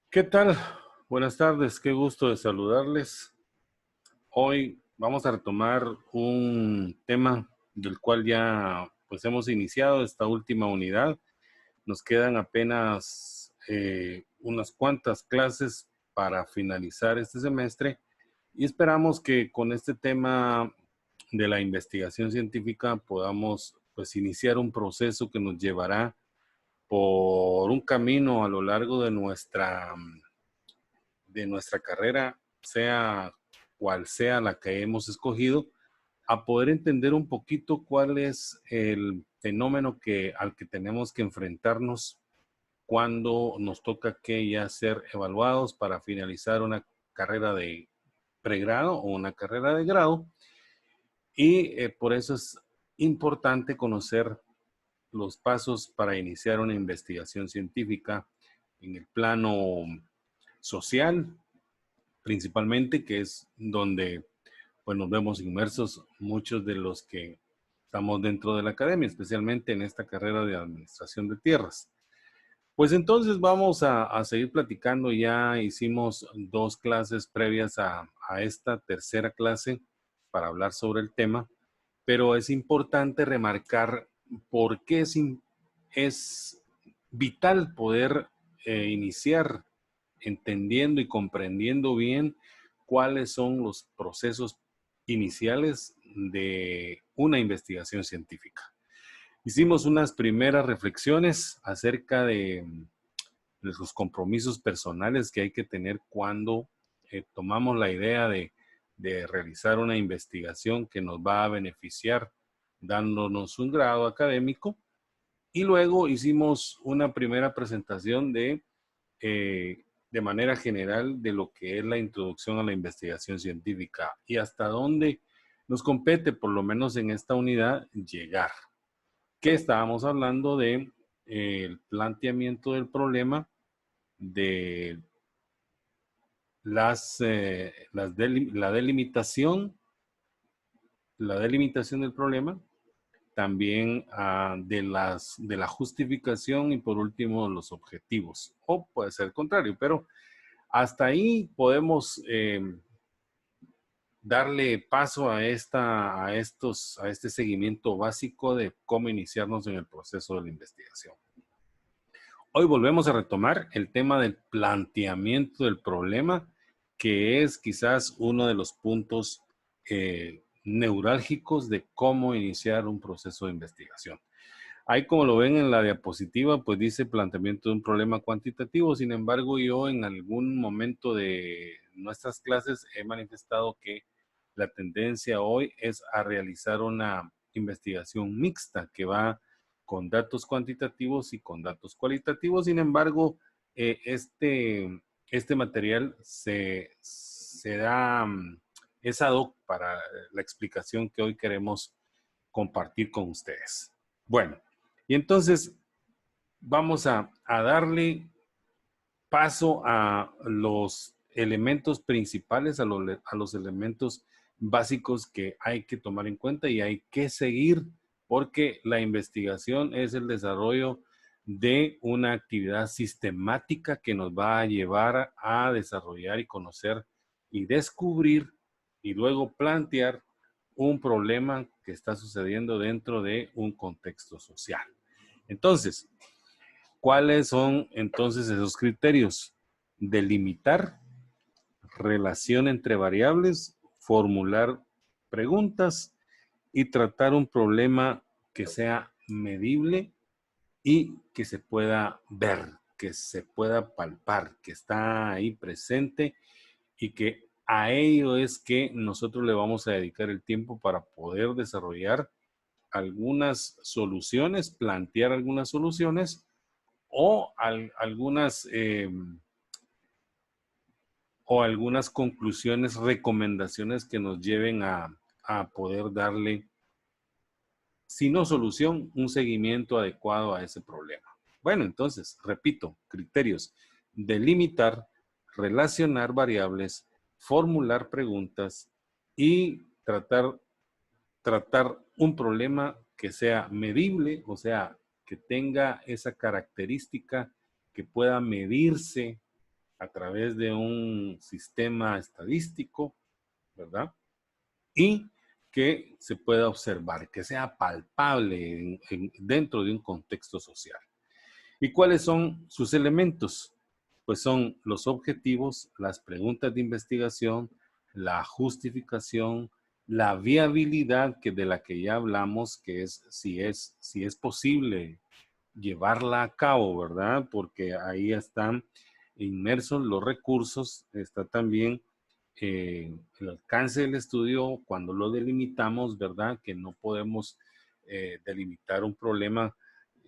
¿Qué tal? Buenas tardes, qué gusto de saludarles. Hoy vamos a retomar un tema del cual ya pues hemos iniciado esta última unidad. Nos quedan apenas unas cuantas clases para finalizar este semestre y esperamos que con este tema de la investigación científica podamos pues iniciar un proceso que nos llevará por un camino a lo largo de nuestra carrera, sea cual sea la que hemos escogido, a poder entender un poquito cuál es el fenómeno al que tenemos que enfrentarnos cuando nos toca que ya ser evaluados para finalizar una carrera de pregrado o una carrera de grado. Y por eso es importante conocer los pasos para iniciar una investigación científica en el plano social, principalmente, que es donde pues nos vemos inmersos muchos de los que estamos dentro de la academia, especialmente en esta carrera de administración de tierras. Pues entonces vamos a seguir platicando. Ya hicimos dos clases previas a esta tercera clase para hablar sobre el tema, pero es importante remarcar por qué es vital poder iniciar entendiendo y comprendiendo bien cuáles son los procesos iniciales de una investigación científica. Hicimos unas primeras reflexiones acerca de los compromisos personales que hay que tener cuando tomamos la idea de realizar una investigación que nos va a beneficiar dándonos un grado académico. Y luego hicimos una primera presentación de manera general de lo que es la introducción a la investigación científica y hasta dónde nos compete, por lo menos en esta unidad, llegar. Que estábamos hablando de el planteamiento del problema, de la delimitación del problema, también de la justificación y por último los objetivos. O puede ser el contrario, pero hasta ahí podemos darle paso a este seguimiento básico de cómo iniciarnos en el proceso de la investigación. Hoy volvemos a retomar el tema del planteamiento del problema, que es quizás uno de los puntos neurálgicos de cómo iniciar un proceso de investigación. Ahí, como lo ven en la diapositiva, pues dice planteamiento de un problema cuantitativo. Sin embargo, yo en algún momento de nuestras clases he manifestado que la tendencia hoy es a realizar una investigación mixta que va con datos cuantitativos y con datos cualitativos. Sin embargo, este material se da, es ad hoc para la explicación que hoy queremos compartir con ustedes. Bueno, y entonces vamos a darle paso a los elementos principales, a los elementos básicos que hay que tomar en cuenta y hay que seguir, porque la investigación es el desarrollo de una actividad sistemática que nos va a llevar a desarrollar y conocer y descubrir y luego plantear un problema que está sucediendo dentro de un contexto social. Entonces, ¿cuáles son entonces esos criterios? Delimitar relación entre variables, formular preguntas y tratar un problema que sea medible y que se pueda ver, que se pueda palpar, que está ahí presente y que a ello es que nosotros le vamos a dedicar el tiempo para poder desarrollar algunas soluciones, plantear algunas soluciones o algunas conclusiones, recomendaciones que nos lleven a poder darle, si no solución, un seguimiento adecuado a ese problema. Bueno, entonces, repito, criterios: delimitar, relacionar variables, formular preguntas y tratar un problema que sea medible, o sea, que tenga esa característica que pueda medirse a través de un sistema estadístico, ¿verdad? Y que se pueda observar, que sea palpable dentro de un contexto social. ¿Y cuáles son sus elementos? Pues son los objetivos, las preguntas de investigación, la justificación, la viabilidad que de la que ya hablamos, que es si es posible llevarla a cabo, ¿verdad? Porque ahí están inmersos los recursos, está también el alcance del estudio cuando lo delimitamos, ¿verdad? Que no podemos delimitar un problema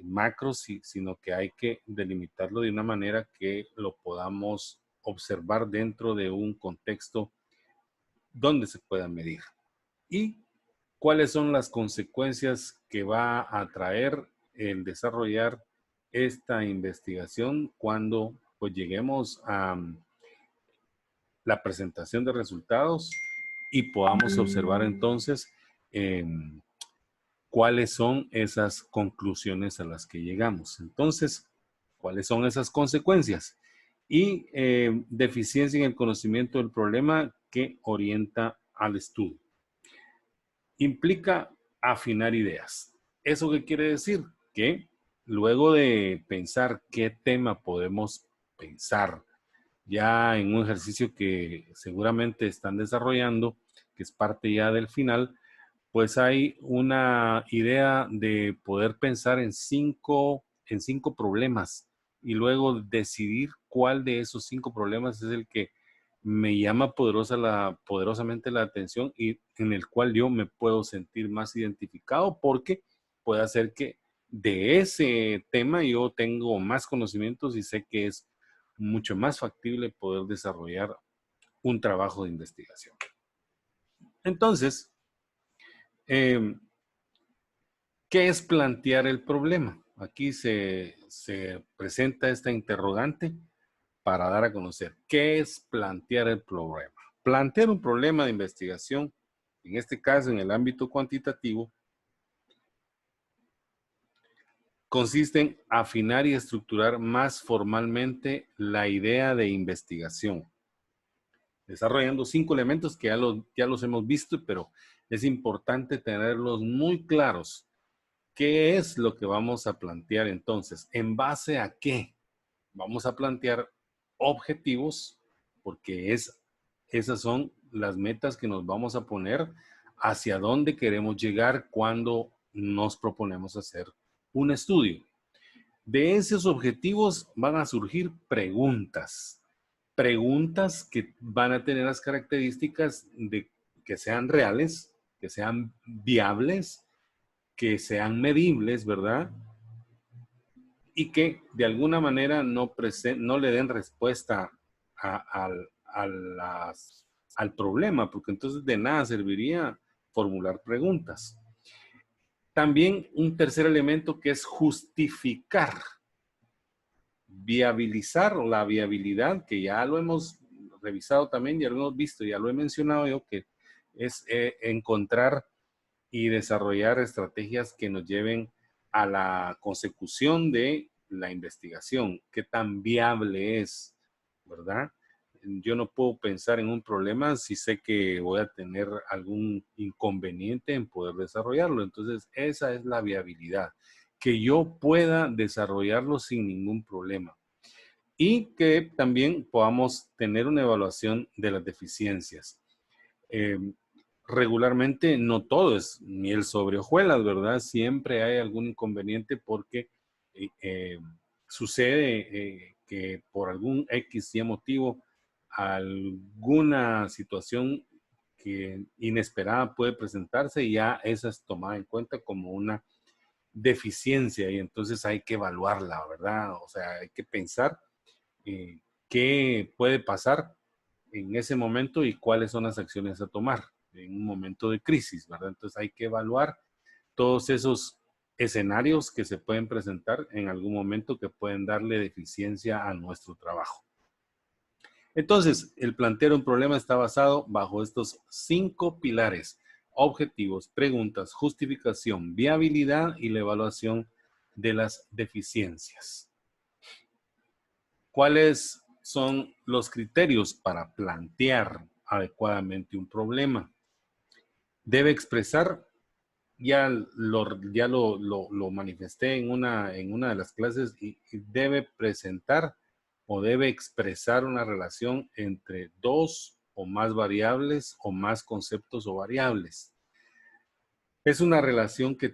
macro, sino que hay que delimitarlo de una manera que lo podamos observar dentro de un contexto donde se pueda medir. Y cuáles son las consecuencias que va a traer el desarrollar esta investigación cuando pues lleguemos a la presentación de resultados y podamos observar entonces eh, cuáles son esas conclusiones a las que llegamos. Entonces, ¿cuáles son esas consecuencias? Y deficiencia en el conocimiento del problema que orienta al estudio. Implica afinar ideas. ¿Eso qué quiere decir? Que luego de pensar qué tema podemos pensar ya en un ejercicio que seguramente están desarrollando, que es parte ya del final, pues hay una idea de poder pensar en cinco problemas y luego decidir cuál de esos cinco problemas es el que me llama poderosamente la atención y en el cual yo me puedo sentir más identificado porque puede hacer que de ese tema yo tengo más conocimientos y sé que es mucho más factible poder desarrollar un trabajo de investigación. Entonces, eh, ¿qué es plantear el problema? Aquí se presenta esta interrogante para dar a conocer qué es plantear el problema. Plantear un problema de investigación, en este caso en el ámbito cuantitativo, consiste en afinar y estructurar más formalmente la idea de investigación, desarrollando 5 elementos que ya los hemos visto, pero es importante tenerlos muy claros. ¿Qué es lo que vamos a plantear entonces? ¿En base a qué? Vamos a plantear objetivos, porque esas son las metas que nos vamos a poner hacia dónde queremos llegar cuando nos proponemos hacer un estudio. De esos objetivos van a surgir preguntas, preguntas que van a tener las características de que sean reales, que sean viables, que sean medibles, ¿verdad? Y que de alguna manera no le den respuesta al problema, porque entonces de nada serviría formular preguntas. También un tercer elemento que es justificar, viabilizar la viabilidad, que ya lo hemos revisado también, ya lo hemos visto, ya lo he mencionado yo, que es encontrar y desarrollar estrategias que nos lleven a la consecución de la investigación. ¿Qué tan viable es, verdad? Yo no puedo pensar en un problema si sé que voy a tener algún inconveniente en poder desarrollarlo. Entonces, esa es la viabilidad, que yo pueda desarrollarlo sin ningún problema y que también podamos tener una evaluación de las deficiencias. Eh, Regularmente no todo es miel sobre hojuelas, ¿verdad? Siempre hay algún inconveniente porque eh, sucede que por algún X y motivo, alguna situación que inesperada puede presentarse y ya esa es tomada en cuenta como una deficiencia y entonces hay que evaluarla, ¿verdad? O sea, hay que pensar qué puede pasar en ese momento y cuáles son las acciones a tomar en un momento de crisis, ¿verdad? Entonces hay que evaluar todos esos escenarios que se pueden presentar en algún momento que pueden darle deficiencia a nuestro trabajo. Entonces, el plantear un problema está basado bajo estos 5 pilares: objetivos, preguntas, justificación, viabilidad y la evaluación de las deficiencias. ¿Cuáles son los criterios para plantear adecuadamente un problema. Debe expresar, ya lo manifesté en una de las clases, y debe presentar o debe expresar una relación entre dos o más variables o más conceptos o variables. Es una relación que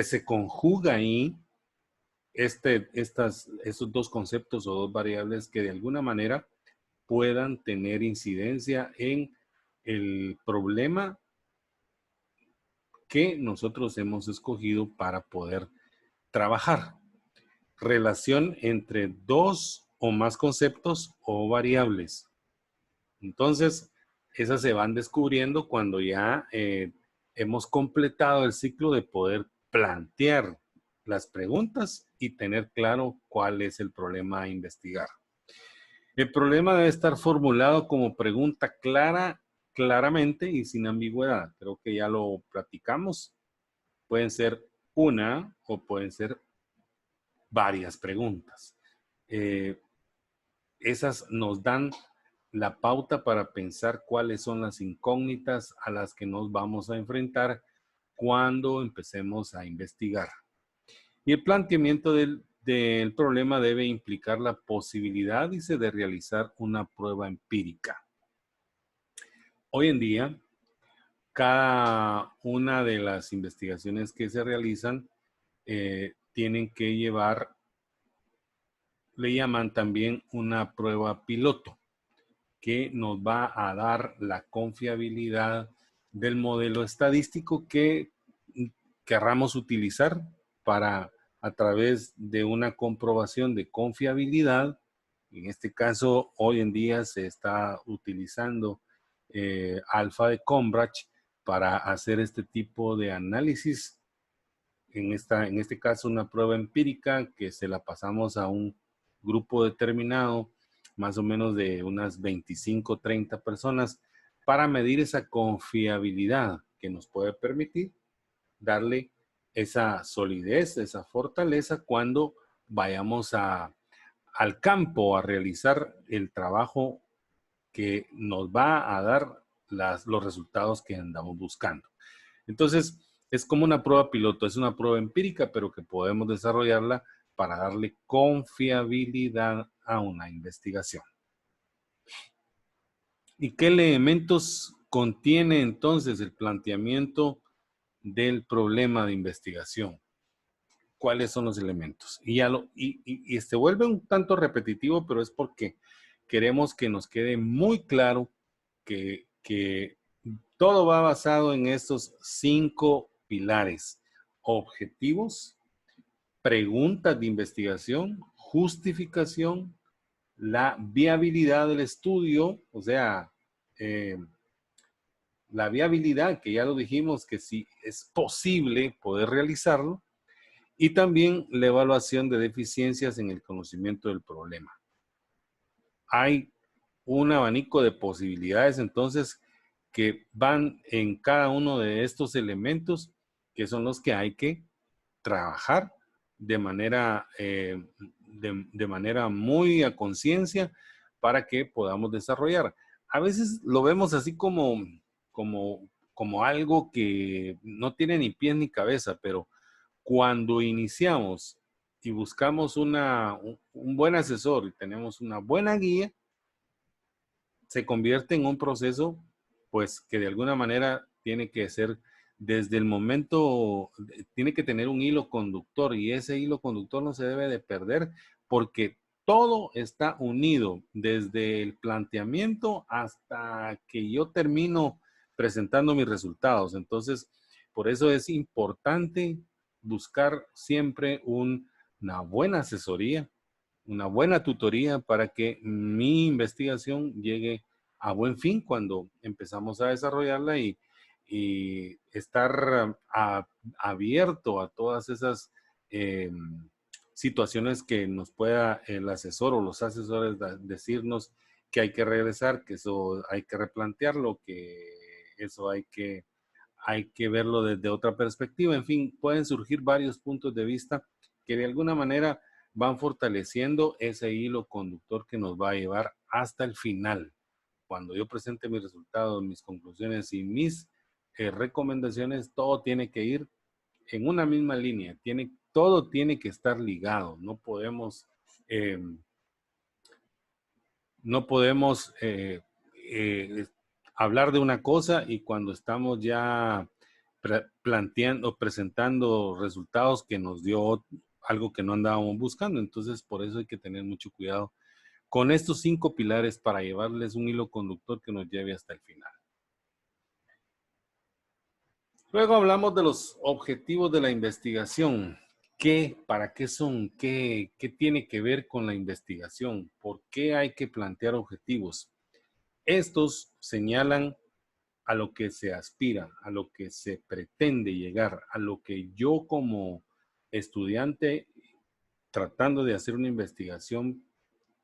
se conjuga ahí esos dos conceptos o dos variables que de alguna manera puedan tener incidencia en el problema que nosotros hemos escogido para poder trabajar. Relación entre dos o más conceptos o variables. Entonces, esas se van descubriendo cuando ya hemos completado el ciclo de poder plantear las preguntas y tener claro cuál es el problema a investigar. El problema debe estar formulado como pregunta claramente y sin ambigüedad. Creo que ya lo platicamos. Pueden ser una o pueden ser varias preguntas. Esas nos dan la pauta para pensar cuáles son las incógnitas a las que nos vamos a enfrentar cuando empecemos a investigar. Y el planteamiento del problema debe implicar la posibilidad, dice, de realizar una prueba empírica. Hoy en día, cada una de las investigaciones que se realizan tienen que llevar, le llaman también una prueba piloto, que nos va a dar la confiabilidad del modelo estadístico que querramos utilizar para, a través de una comprobación de confiabilidad. En este caso, hoy en día se está utilizando alfa de Cambridge para hacer este tipo de análisis. En este caso, una prueba empírica que se la pasamos a un grupo determinado, más o menos de unas 25, 30 personas, para medir esa confiabilidad que nos puede permitir darle esa solidez, esa fortaleza cuando vayamos al campo a realizar el trabajo que nos va a dar los resultados que andamos buscando. Entonces, es como una prueba piloto, es una prueba empírica, pero que podemos desarrollarla para darle confiabilidad a una investigación. ¿Y qué elementos contiene entonces el planteamiento del problema de investigación? ¿Cuáles son los elementos? Y se vuelve un tanto repetitivo, pero es porque queremos que nos quede muy claro que todo va basado en estos 5 pilares: objetivos, preguntas de investigación, justificación, la viabilidad del estudio, o sea, la viabilidad, que ya lo dijimos, que sí es posible poder realizarlo, y también la evaluación de deficiencias en el conocimiento del problema. Hay un abanico de posibilidades, entonces, que van en cada uno de estos elementos, que son los que hay que trabajar de manera, de manera muy a conciencia para que podamos desarrollar. A veces lo vemos así como algo que no tiene ni pies ni cabeza, pero cuando iniciamos y buscamos un buen asesor y tenemos una buena guía, se convierte en un proceso, pues, que de alguna manera tiene que ser desde el momento, tiene que tener un hilo conductor, y ese hilo conductor no se debe de perder porque todo está unido desde el planteamiento hasta que yo termino presentando mis resultados. Entonces, por eso es importante buscar siempre una buena asesoría, una buena tutoría para que mi investigación llegue a buen fin cuando empezamos a desarrollarla, y estar abierto a todas esas situaciones que nos pueda el asesor o los asesores decirnos que hay que regresar, que eso hay que replantearlo, que eso hay que verlo desde otra perspectiva. En fin, pueden surgir varios puntos de vista que de alguna manera van fortaleciendo ese hilo conductor que nos va a llevar hasta el final. Cuando yo presente mis resultados, mis conclusiones y mis recomendaciones, todo tiene que ir en una misma línea. Todo tiene que estar ligado. Eh, no podemos eh, hablar de una cosa y cuando estamos ya planteando, presentando resultados que nos dio algo que no andábamos buscando. Entonces, por eso hay que tener mucho cuidado con estos 5 pilares para llevarles un hilo conductor que nos lleve hasta el final. Luego hablamos de los objetivos de la investigación. ¿Para qué son? ¿Qué tiene que ver con la investigación? ¿Por qué hay que plantear objetivos? Estos señalan a lo que se aspira, a lo que se pretende llegar, a lo que yo como estudiante tratando de hacer una investigación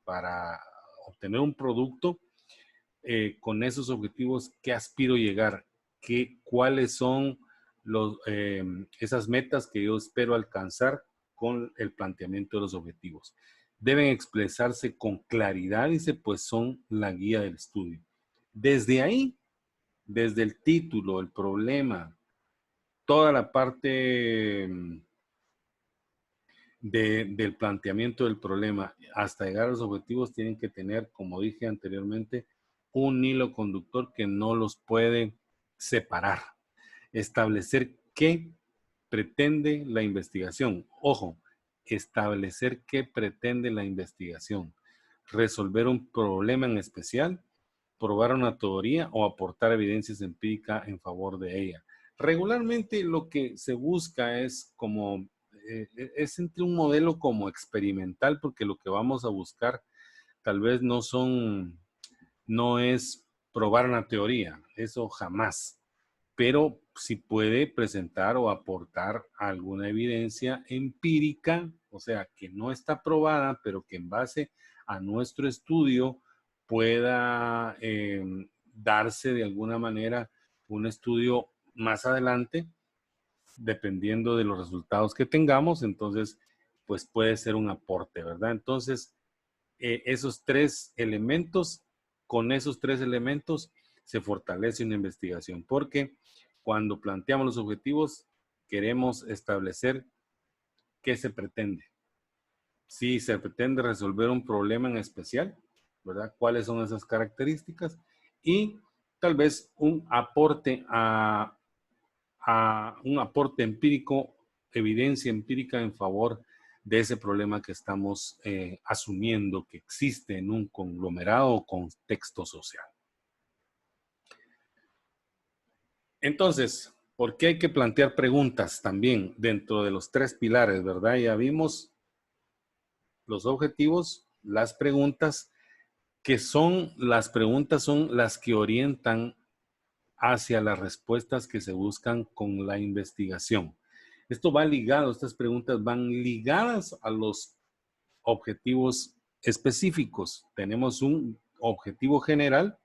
para obtener un producto, con esos objetivos, ¿qué aspiro llegar? ¿Cuáles son esas metas que yo espero alcanzar con el planteamiento de los objetivos? Deben expresarse con claridad, dice, pues son la guía del estudio. Desde ahí, desde el título, el problema, toda la parte del planteamiento del problema hasta llegar a los objetivos tienen que tener, como dije anteriormente, un hilo conductor que no los puede separar. Establecer qué pretende la investigación. Ojo, establecer qué pretende la investigación. Resolver un problema en especial, probar una teoría o aportar evidencias empíricas en favor de ella. Regularmente lo que se busca es es entre un modelo como experimental, porque lo que vamos a buscar tal vez no es probar una teoría, eso jamás, pero si puede presentar o aportar alguna evidencia empírica, o sea, que no está probada, pero que en base a nuestro estudio pueda darse de alguna manera un estudio más adelante, dependiendo de los resultados que tengamos, entonces, pues puede ser un aporte, ¿verdad? Entonces, con esos tres elementos se fortalece una investigación, porque cuando planteamos los objetivos, queremos establecer qué se pretende. Si se pretende resolver un problema en especial, ¿verdad? ¿Cuáles son esas características? Y tal vez un aporte un aporte empírico, evidencia empírica en favor de ese problema que estamos asumiendo que existe en un conglomerado o contexto social. Entonces, ¿por qué hay que plantear preguntas también dentro de los 3 pilares, verdad? Ya vimos los objetivos, las preguntas, las preguntas son las que orientan hacia las respuestas que se buscan con la investigación. Esto va ligado, estas preguntas van ligadas a los objetivos específicos. Tenemos un objetivo general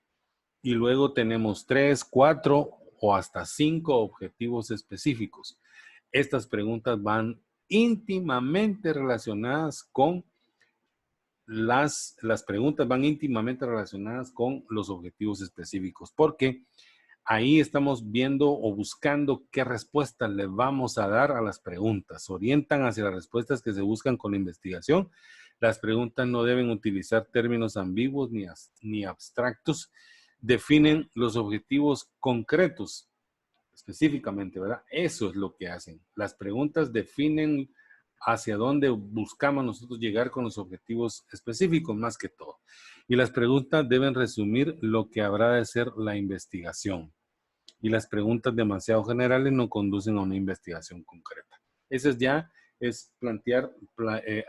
y luego tenemos 3, 4 o hasta 5 objetivos específicos. Estas preguntas van íntimamente relacionadas con las preguntas van íntimamente relacionadas con los objetivos específicos, porque ahí estamos viendo o buscando qué respuestas le vamos a dar a las preguntas. Orientan hacia las respuestas que se buscan con la investigación. Las preguntas no deben utilizar términos ambiguos ni abstractos. Definen los objetivos concretos específicamente, ¿verdad? Eso es lo que hacen. Las preguntas definen hacia dónde buscamos nosotros llegar con los objetivos específicos más que todo. Y las preguntas deben resumir lo que habrá de ser la investigación. Y las preguntas demasiado generales no conducen a una investigación concreta. Eso es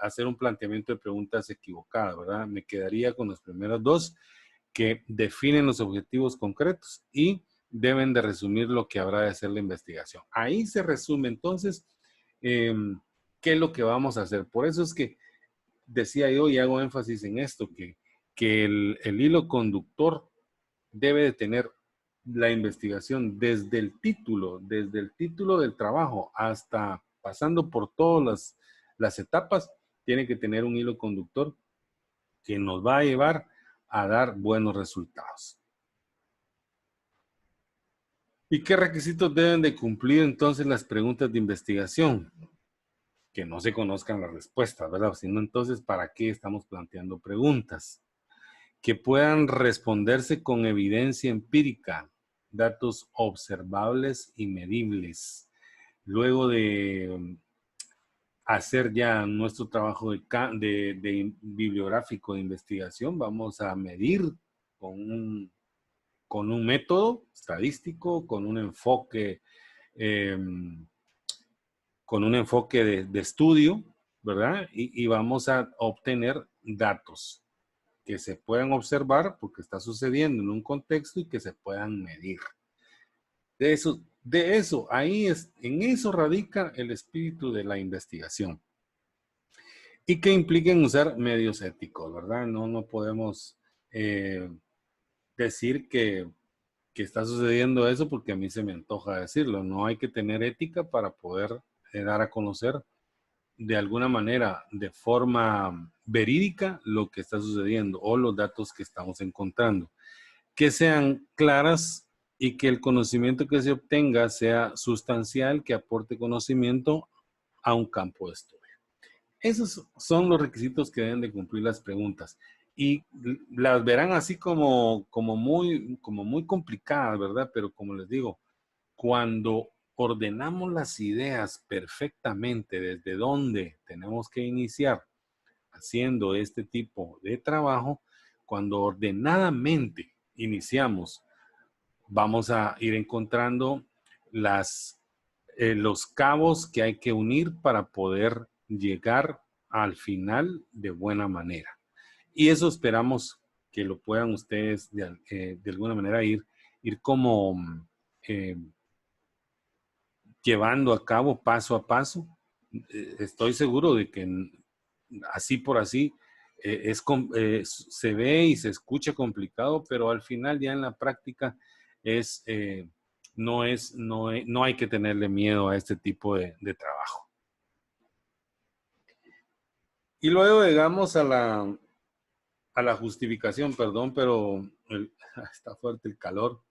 hacer un planteamiento de preguntas equivocadas, ¿verdad? Me quedaría con los primeros 2 que definen los objetivos concretos y deben de resumir lo que habrá de ser la investigación. Ahí se resume entonces qué es lo que vamos a hacer. Por eso es que decía yo y hago énfasis en esto, que el hilo conductor debe de tener la investigación desde el título del trabajo hasta pasando por todas las etapas, tiene que tener un hilo conductor que nos va a llevar a dar buenos resultados. ¿Y qué requisitos deben de cumplir entonces las preguntas de investigación? Que no se conozcan las respuestas, ¿verdad? Si no, entonces, ¿para qué estamos planteando preguntas? Que puedan responderse con evidencia empírica, datos observables y medibles. Luego de hacer ya nuestro trabajo de bibliográfico de investigación, vamos a medir con un método estadístico, eh, con un enfoque de estudio, ¿verdad? Y vamos a obtener datos que se puedan observar porque está sucediendo en un contexto y que se puedan medir. En eso radica el espíritu de la investigación. Y que impliquen usar medios éticos, ¿verdad? No podemos decir que está sucediendo eso porque a mí se me antoja decirlo. No hay que tener ética para poder dar a conocer de alguna manera, de forma verídica, lo que está sucediendo o los datos que estamos encontrando. Que sean claras y que el conocimiento que se obtenga sea sustancial, que aporte conocimiento a un campo de estudio. Esos son los requisitos que deben de cumplir las preguntas. Y las verán así como muy complicadas, ¿verdad? Pero como les digo, cuando ordenamos las ideas perfectamente desde dónde tenemos que iniciar haciendo este tipo de trabajo, cuando ordenadamente iniciamos, vamos a ir encontrando los cabos que hay que unir para poder llegar al final de buena manera. Y eso esperamos que lo puedan ustedes de alguna manera ir como eh, llevando a cabo paso a paso. Estoy seguro de que así por así se ve y se escucha complicado, pero al final ya en la práctica no hay que tenerle miedo a este tipo de trabajo. Y luego llegamos a la justificación, perdón, pero está fuerte el calor.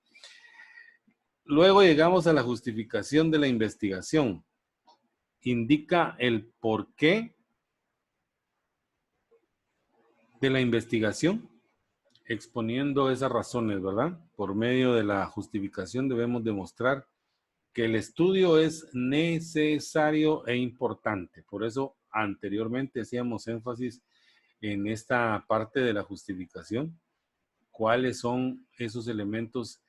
Luego llegamos a la justificación de la investigación. Indica el porqué de la investigación, exponiendo esas razones, ¿verdad? Por medio de la justificación debemos demostrar que el estudio es necesario e importante. Por eso anteriormente hacíamos énfasis en esta parte de la justificación. ¿Cuáles son esos elementos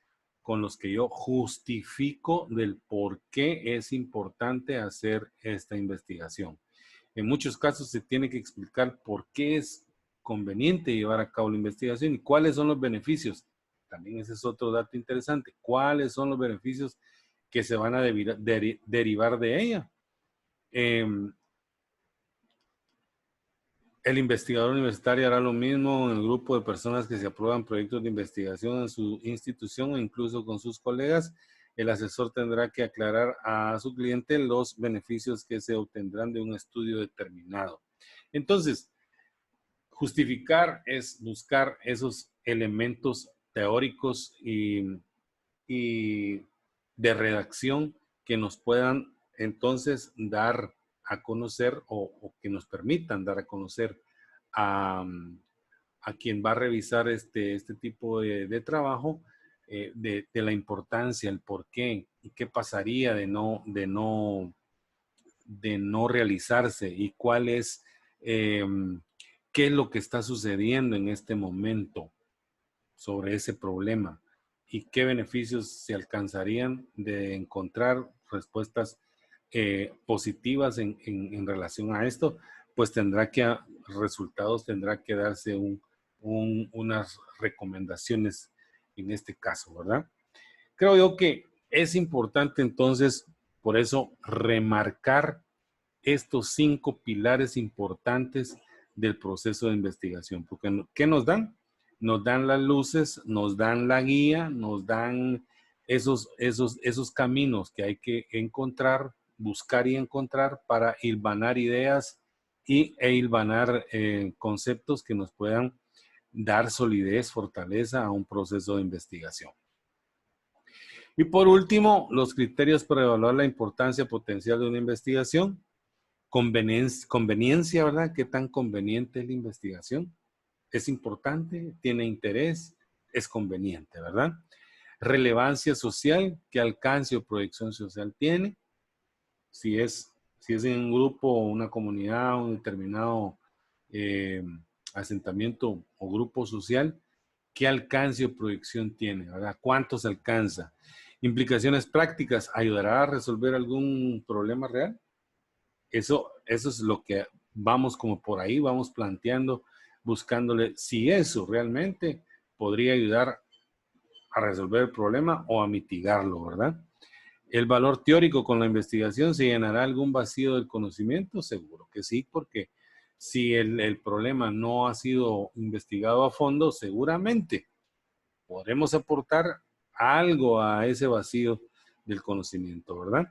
con los que yo justifico del por qué es importante hacer esta investigación? En muchos casos se tiene que explicar por qué es conveniente llevar a cabo la investigación y cuáles son los beneficios. También ese es otro dato interesante. ¿Cuáles son los beneficios que se van a derivar de ella? El investigador universitario hará lo mismo en el grupo de personas que se aprueban proyectos de investigación en su institución o incluso con sus colegas. El asesor tendrá que aclarar a su cliente los beneficios que se obtendrán de un estudio determinado. Entonces, justificar es buscar esos elementos teóricos y de redacción que nos puedan entonces dar a conocer o que nos permitan dar a conocer a quien va a revisar este tipo de trabajo, de la importancia, el por qué y qué pasaría de no realizarse y cuál es, qué es lo que está sucediendo en este momento sobre ese problema y qué beneficios se alcanzarían de encontrar respuestas positivas en relación a esto, pues resultados tendrá que darse unas recomendaciones en este caso, ¿verdad? Creo yo que es importante entonces, por eso, remarcar estos 5 pilares importantes del proceso de investigación, porque ¿qué nos dan? Nos dan las luces, nos dan la guía, nos dan esos caminos que hay que encontrar, buscar y encontrar para hilvanar ideas e hilvanar conceptos que nos puedan dar solidez, fortaleza a un proceso de investigación. Y por último, los criterios para evaluar la importancia potencial de una investigación. Conveniencia, ¿verdad? ¿Qué tan conveniente es la investigación? ¿Es importante? ¿Tiene interés? ¿Es conveniente, verdad? Relevancia social, ¿qué alcance o proyección social tiene? Si es en un grupo o una comunidad, un determinado asentamiento o grupo social, ¿qué alcance o proyección tiene? ¿Verdad? ¿Cuántos alcanza? Implicaciones prácticas, ¿ayudará a resolver algún problema real? Eso es lo que vamos como por ahí, vamos planteando, buscándole si eso realmente podría ayudar a resolver el problema o a mitigarlo, ¿verdad? ¿El valor teórico con la investigación se llenará algún vacío del conocimiento? Seguro que sí, porque si el problema no ha sido investigado a fondo, seguramente podremos aportar algo a ese vacío del conocimiento, ¿verdad?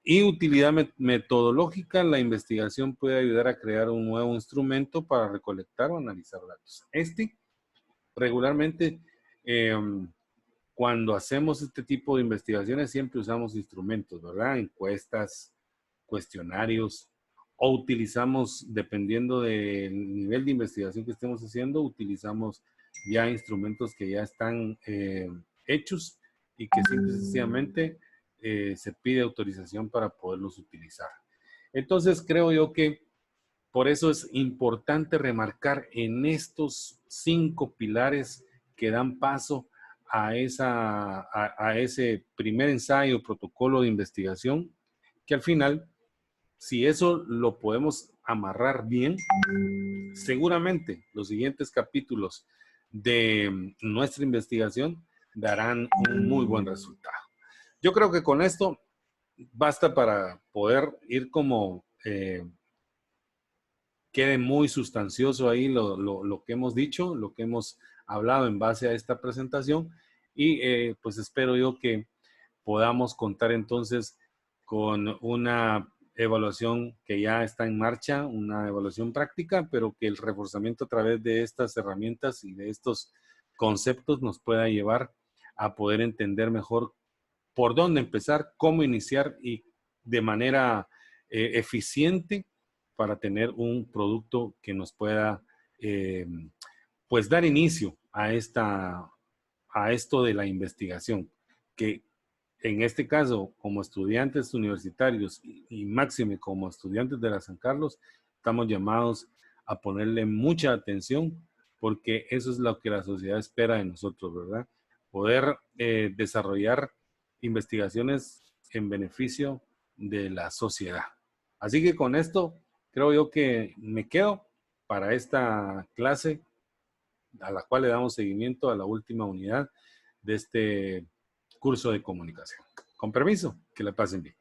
Y utilidad metodológica, la investigación puede ayudar a crear un nuevo instrumento para recolectar o analizar datos. Regularmente, cuando hacemos este tipo de investigaciones, siempre usamos instrumentos, ¿verdad? Encuestas, cuestionarios, o utilizamos, dependiendo del nivel de investigación que estemos haciendo, utilizamos ya instrumentos que ya están hechos y que simple y sencillamente se pide autorización para poderlos utilizar. Entonces, creo yo que por eso es importante remarcar en estos 5 pilares que dan paso a ese primer ensayo, protocolo de investigación, que al final, si eso lo podemos amarrar bien, seguramente los siguientes capítulos de nuestra investigación darán un muy buen resultado. Yo creo que con esto basta para poder ir como quede muy sustancioso ahí lo que hemos dicho, lo que hemos hablado en base a esta presentación y pues espero yo que podamos contar entonces con una evaluación que ya está en marcha, una evaluación práctica, pero que el reforzamiento a través de estas herramientas y de estos conceptos nos pueda llevar a poder entender mejor por dónde empezar, cómo iniciar y de manera eficiente para tener un producto que nos pueda pues dar inicio a esto de la investigación, que en este caso, como estudiantes universitarios y máxime como estudiantes de la San Carlos, estamos llamados a ponerle mucha atención porque eso es lo que la sociedad espera de nosotros, ¿verdad? Poder desarrollar investigaciones en beneficio de la sociedad. Así que con esto creo yo que me quedo para esta clase a la cual le damos seguimiento a la última unidad de este curso de comunicación. Con permiso, que la pasen bien.